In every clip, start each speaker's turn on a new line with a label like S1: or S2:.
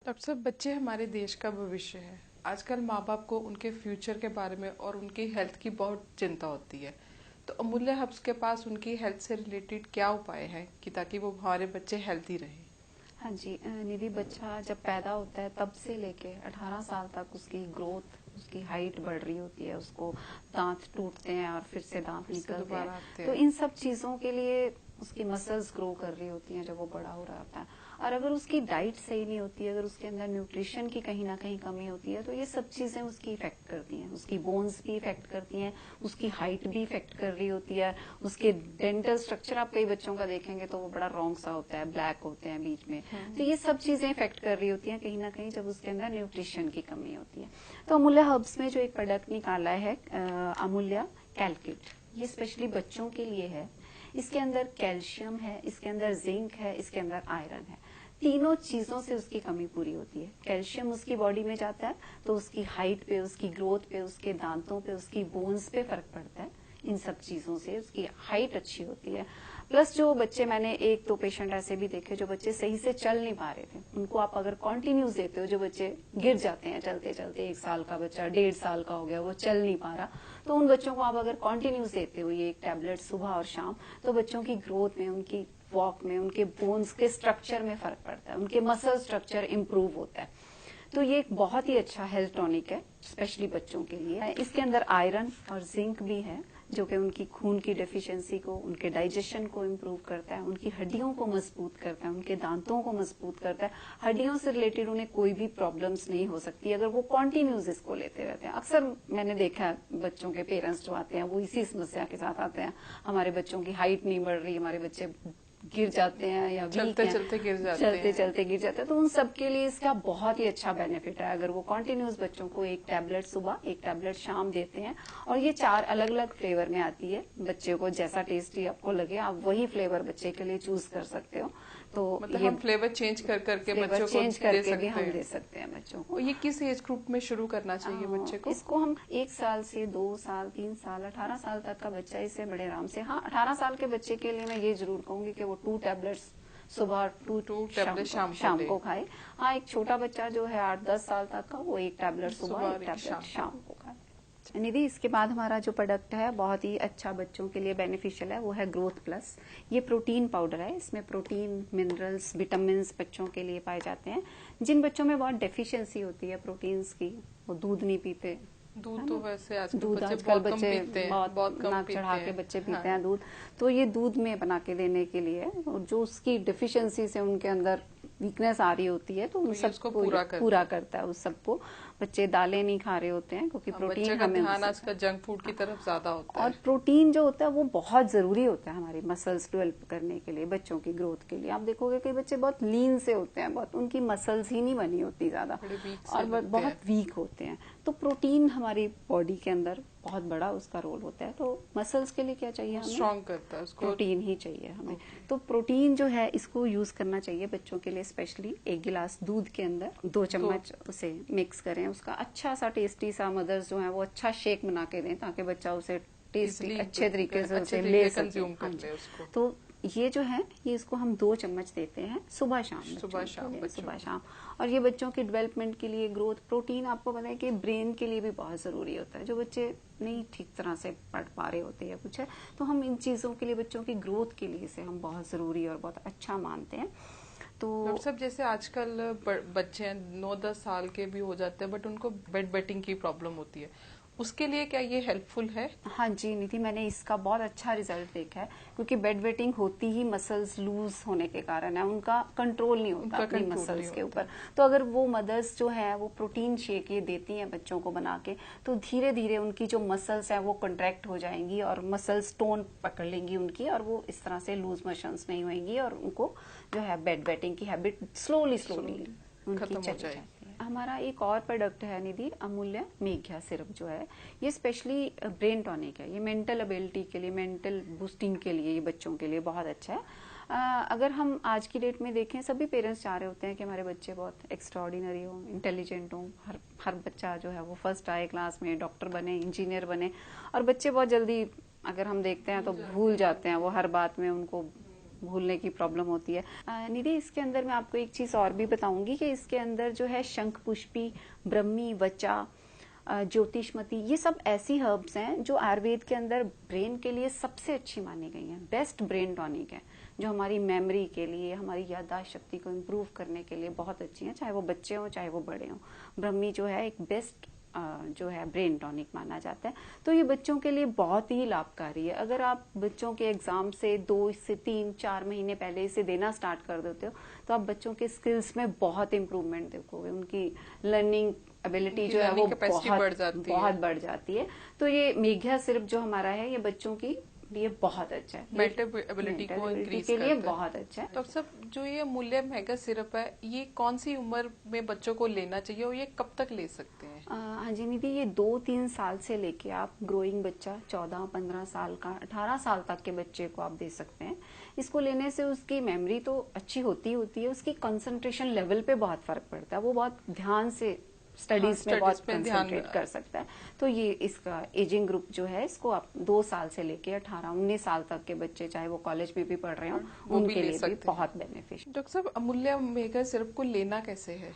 S1: Doctor साहब, बच्चे हमारे देश का भविष्य है। आजकल माँ बाप को उनके फ्यूचर के बारे में और उनकी हेल्थ की बहुत चिंता होती है। तो अमूल्य हब्स के पास उनकी हेल्थ से रिलेटेड क्या उपाय हैं कि ताकि वो हमारे बच्चे हेल्थी रहें।
S2: हाँ जी निधि, बच्चा जब पैदा होता है तब से लेके 18 साल तक उसकी ग्रोथ, उसकी हाइट बढ़ रही होती है, उसको दांत टूटते हैं और फिर से दांत
S1: फिर से
S2: निकलते हैं।
S1: दोबारा आते
S2: तो
S1: हैं।
S2: इन सब चीजों के लिए उसकी मसल्स ग्रो कर रही होती हैं जब वो बड़ा हो रहा होता है। और अगर उसकी डाइट सही नहीं होती है, अगर उसके अंदर न्यूट्रिशन की कहीं ना कहीं कमी होती है, तो ये सब चीजें उसकी इफेक्ट करती हैं। उसकी बोन्स भी इफेक्ट करती हैं, उसकी हाइट भी इफेक्ट कर रही होती है। उसके डेंटल स्ट्रक्चर आप कई बच्चों का देखेंगे तो वो बड़ा रॉन्ग सा होता है, ब्लैक होते हैं बीच में। तो ये सब चीजें इफेक्ट कर रही होती हैं कहीं ना कहीं जब उसके अंदर न्यूट्रिशन की कमी होती है। तो अमूल्य हर्ब्स में जो एक प्रोडक्ट निकाला है अमूल्य कैलकिट, ये स्पेशली बच्चों के लिए है। इसके अंदर कैल्शियम है, इसके अंदर जिंक है, इसके अंदर आयरन है। तीनों चीजों से उसकी कमी पूरी होती है। कैल्शियम उसकी बॉडी में जाता है तो उसकी हाइट पे, उसकी ग्रोथ पे, उसके दांतों पे, उसकी बोन्स पे फर्क पड़ता है। इन सब चीजों से उसकी हाइट अच्छी होती है। प्लस जो बच्चे, मैंने एक दो पेशेंट ऐसे भी देखे जो बच्चे सही से चल नहीं पा रहे थे, उनको आप अगर कॉन्टिन्यूस देते हो, जो बच्चे गिर जाते हैं चलते चलते, 1 साल का बच्चा 1.5 साल का हो गया वो चल नहीं पा रहा, तो उन बच्चों को आप अगर कॉन्टिन्यूस देते हो ये एक टैबलेट सुबह और शाम, तो बच्चों की ग्रोथ में, उनकी वॉक में, उनके बोन्स के स्ट्रक्चर में फर्क पड़ता है, उनके मसल स्ट्रक्चर इंप्रूव होता है। तो ये एक बहुत ही अच्छा हेल्थ टॉनिक है स्पेशली बच्चों के लिए। इसके अंदर आयरन और जिंक भी है जो कि उनकी खून की डेफिशिएंसी को, उनके डाइजेशन को इम्प्रूव करता है, उनकी हड्डियों को मजबूत करता है, उनके दांतों को मजबूत करता है। हड्डियों से रिलेटेड उन्हें कोई भी प्रॉब्लम्स नहीं हो सकती अगर वो कॉन्टिन्यूस इसको लेते रहते हैं। अक्सर मैंने देखा है बच्चों के पेरेंट्स जो आते हैं वो इसी समस्या के साथ आते हैं, हमारे बच्चों की हाइट नहीं बढ़ रही, हमारे बच्चे गिर जाते हैं या वीक
S1: चलते
S2: हैं,
S1: चलते गिर जाते
S2: चलते
S1: हैं।
S2: चलते गिर जाते हैं। तो उन सब के लिए इसका बहुत ही अच्छा बेनिफिट है अगर वो कॉन्टिन्यूस बच्चों को एक टैबलेट सुबह, एक टैबलेट शाम देते हैं। और ये 4 अलग अलग फ्लेवर में आती है, बच्चे को जैसा टेस्टी आपको लगे आप वही फ्लेवर बच्चे के लिए चूज कर सकते हो। तो
S1: मतलब
S2: ये
S1: हम फ्लेवर चेंज कर करके
S2: फ्लेवर
S1: बच्चों को
S2: चेंज
S1: दे
S2: करके भी
S1: सकते
S2: हम
S1: हैं।
S2: दे सकते हैं बच्चों को।
S1: और ये किस एज ग्रुप में शुरू करना चाहिए बच्चे को।
S2: इसको हम 1 साल से 2 साल, 3 साल, 18 साल तक का बच्चा इसे बड़े आराम से, हाँ 18 साल के बच्चे के लिए मैं ये जरूर कहूंगी कि वो 2 टैबलेट्स सुबह, 2
S1: टू
S2: शाम
S1: टेबलेट
S2: को,
S1: शाम को
S2: शाम
S1: ले।
S2: को खाए। हाँ, एक छोटा बच्चा जो है 8-10 साल तक का, वो एक टैबलेट सुबह,
S1: सुबह
S2: एक
S1: और एक
S2: टैबलेट
S1: शाम को।
S2: शाम को खाए। निधि, इसके बाद हमारा जो प्रोडक्ट है बहुत ही अच्छा बच्चों के लिए बेनिफिशियल है, वो है ग्रोथ प्लस। ये प्रोटीन पाउडर है, इसमें प्रोटीन, मिनरल्स, विटामिन बच्चों के लिए पाए जाते हैं। जिन बच्चों में बहुत डेफिशिएंसी होती है प्रोटीन्स की, वो दूध नहीं पीते,
S1: दूध
S2: है
S1: तो
S2: ना,
S1: वैसे आजकल
S2: दूध
S1: बच्चे
S2: आजकल
S1: बहुत कम
S2: बच्चे
S1: पीते हैं,
S2: बहुत
S1: बहुत कम
S2: नाक
S1: पीते
S2: चढ़ा के
S1: हैं।
S2: बच्चे
S1: हाँ।
S2: पीते हैं दूध। तो ये दूध में बना के देने के लिए, और जो उसकी डेफिशिएंसी से उनके अंदर वीकनेस आ रही होती है तो उन
S1: तो ये उसको
S2: सबको
S1: पूरा करता
S2: पूरा
S1: है।
S2: करता है उस सबको। बच्चे दालें नहीं खा रहे होते हैं क्योंकि
S1: हाँ, बच्चे
S2: प्रोटीन
S1: का
S2: हमें
S1: ध्यान
S2: उससे,
S1: आजकल जंक फूड की तरफ ज्यादा होता
S2: और
S1: है।
S2: प्रोटीन जो होता है वो बहुत जरूरी होता है हमारी मसल्स डेवलप करने के लिए, बच्चों की ग्रोथ के लिए। आप देखोगे कई बच्चे बहुत लीन से होते हैं, बहुत उनकी मसल्स ही नहीं बनी होती ज्यादा,
S1: बड़े वीक से
S2: और
S1: लगते हैं।
S2: बहुत वीक होते हैं। तो प्रोटीन हमारी बॉडी के अंदर बहुत बड़ा उसका रोल होता है। तो मसल्स के लिए क्या चाहिए
S1: वो
S2: हमें?
S1: स्ट्रांग करता है उसको।
S2: प्रोटीन ही चाहिए हमें।
S1: ओके।
S2: तो प्रोटीन जो है इसको यूज करना चाहिए बच्चों के लिए, स्पेशली 1 गिलास दूध के अंदर 2 चम्मच उसे मिक्स करें। उसका अच्छा सा टेस्टी सा, मदर्स जो है वो अच्छा शेक बना के दें ताकि बच्चा उसे टेस्टी
S1: इजिली
S2: अच्छे तरीके से
S1: अच्छे
S2: उसे ले
S1: तरीके
S2: सके।
S1: कंज्यूम
S2: हाँ
S1: कर
S2: जी।
S1: ले उसको।
S2: तो ये जो है, ये इसको हम 2 चम्मच देते हैं सुबह शाम
S1: सुबह
S2: बच्चों के
S1: शाम
S2: लिए,
S1: बच्चों
S2: सुबह
S1: को।
S2: शाम। और ये बच्चों की डेवलपमेंट के लिए, ग्रोथ, प्रोटीन आपको पता है कि ब्रेन के लिए भी बहुत जरूरी होता है। जो बच्चे नहीं ठीक तरह से पढ़ पा रहे होते हैं कुछ है, तो हम इन चीजों के लिए, बच्चों की ग्रोथ के लिए इसे हम बहुत जरूरी और बहुत अच्छा मानते हैं। तो
S1: डॉक्टर साहब, जैसे आजकल बच्चे 9-10 साल के भी हो जाते हैं बट उनको बेड वेटिंग की प्रॉब्लम होती है, उसके लिए क्या ये हेल्पफुल है।
S2: हाँ जी निधि, मैंने इसका बहुत अच्छा रिजल्ट देखा है, क्योंकि बेड वेटिंग होती ही मसल्स लूज होने के कारण है, उनका कंट्रोल नहीं होता
S1: उनका
S2: अपनी
S1: कंट्रोल नहीं
S2: मसल्स के
S1: होता
S2: ऊपर।
S1: है।
S2: तो अगर वो मदर्स जो है वो प्रोटीन शेक ये देती हैं बच्चों को बना के, तो धीरे धीरे उनकी जो मसल्स है वो कंट्रैक्ट हो जाएंगी और मसल्स टोन पकड़ लेंगी उनकी, और वो इस तरह से लूज मोशंस नहीं होंगी, और उनको जो है बेड वेटिंग की हैबिट स्लोली स्लोली
S1: स्लोली
S2: उनकी
S1: खत्म हो
S2: चली
S1: जाएगी।
S2: जाती है। हमारा एक और प्रोडक्ट है निधि, अमूल्य मेघ्या सिरप जो है, ये स्पेशली ब्रेन टॉनिक है। ये मेंटल एबिलिटी के लिए, मेंटल बूस्टिंग के लिए, ये बच्चों के लिए बहुत अच्छा है। अगर हम आज की डेट में देखें, सभी पेरेंट्स चाह रहे होते हैं कि हमारे बच्चे बहुत एक्स्ट्राऑर्डिनरी हो, इंटेलिजेंट हो, हर बच्चा जो है वो फर्स्ट आए क्लास में, डॉक्टर बने, इंजीनियर बने। और बच्चे बहुत जल्दी, अगर हम देखते हैं तो भूल जाते हैं, वो हर बात में उनको भूलने की प्रॉब्लम होती है। निधि, इसके अंदर मैं आपको एक चीज और भी बताऊंगी कि इसके अंदर जो है शंख पुष्पी, ब्रह्मी, वचा, ज्योतिषमती, ये सब ऐसी हर्ब्स हैं जो आयुर्वेद के अंदर ब्रेन के लिए सबसे अच्छी मानी गई हैं। बेस्ट ब्रेन टॉनिक है, जो हमारी मेमोरी के लिए, हमारी याददाश्त शक्ति को इम्प्रूव करने के लिए बहुत अच्छी हैं, चाहे वो बच्चे हों चाहे वो बड़े हों। ब्रह्मी जो है एक बेस्ट जो है ब्रेन टॉनिक माना जाता है। तो ये बच्चों के लिए बहुत ही लाभकारी है। अगर आप बच्चों के एग्जाम से 2 से 3-4 महीने पहले इसे देना स्टार्ट कर देते हो तो आप बच्चों के स्किल्स में बहुत इंप्रूवमेंट देखोगे। उनकी लर्निंग एबिलिटी जो है वो बहुत बढ़ जाती है। तो ये मेघा सिरप जो हमारा है ये बच्चों की लिए बहुत अच्छा है,
S1: मेंटल एबिलिटी को इंक्रीज
S2: के लिए बहुत अच्छा है।
S1: डॉक्टर साहब, जो ये अमूल्य मेगा सिरप है ये कौन सी उम्र में बच्चों को लेना चाहिए और ये कब तक ले सकते हैं?
S2: हाँ जी निधि, ये 2-3 साल से लेके आप ग्रोइंग बच्चा 14-15 साल का, 18 साल तक के बच्चे को आप दे सकते हैं। इसको लेने से उसकी मेमोरी तो अच्छी होती है, उसकी कंसंट्रेशन लेवल पे बहुत फर्क पड़ता है। वो बहुत ध्यान से स्टडीज में बहुत कंसंट्रेट कर सकता है। तो ये इसका एजिंग ग्रुप जो है इसको आप 2 साल से लेके 18-19 साल तक के बच्चे, चाहे वो कॉलेज में भी पढ़ रहे हो, उनके लिए भी बहुत बेनिफिशियल।
S1: डॉक्टर साहब, अमूल्य मेगा सिरप को लेना कैसे है?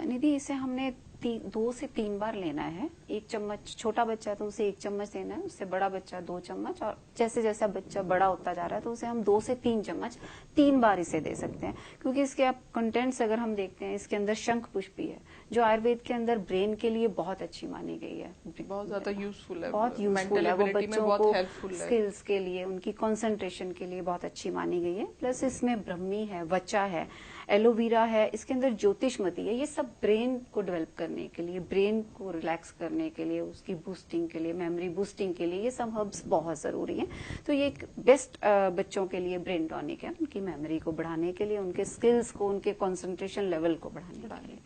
S2: निधि, इसे हमने 2 से 3 बार लेना है। 1 चम्मच, छोटा बच्चा है तो उसे 1 चम्मच लेना है, उससे बड़ा बच्चा 2 चम्मच, और जैसे जैसा बच्चा बड़ा होता जा रहा है तो उसे हम 2 से 3 चम्मच 3 बार इसे दे सकते हैं। क्योंकि इसके आप कंटेंट्स अगर हम देखते हैं, इसके अंदर शंख पुष्पी है जो आयुर्वेद के अंदर ब्रेन के लिए बहुत अच्छी मानी गई है,
S1: बहुत ज्यादा यूजफुल है,
S2: बहुत यूजफुल है। वो बच्चों को स्किल्स के लिए, उनकी कंसंट्रेशन के लिए बहुत अच्छी मानी गई है। प्लस इसमें ब्रह्मी है, वचा है, एलोवेरा है, इसके अंदर ज्योतिषमती है। ये सब ब्रेन को डेवलप करने के लिए, ब्रेन को रिलैक्स करने के लिए, उसकी बूस्टिंग के लिए, मेमोरी बूस्टिंग के लिए ये सब हर्ब्स बहुत जरूरी हैं। तो ये एक बेस्ट बच्चों के लिए ब्रेन टॉनिक है, उनकी मेमोरी को बढ़ाने के लिए, उनके स्किल्स को, उनके कंसंट्रेशन लेवल को बढ़ाने के लिए।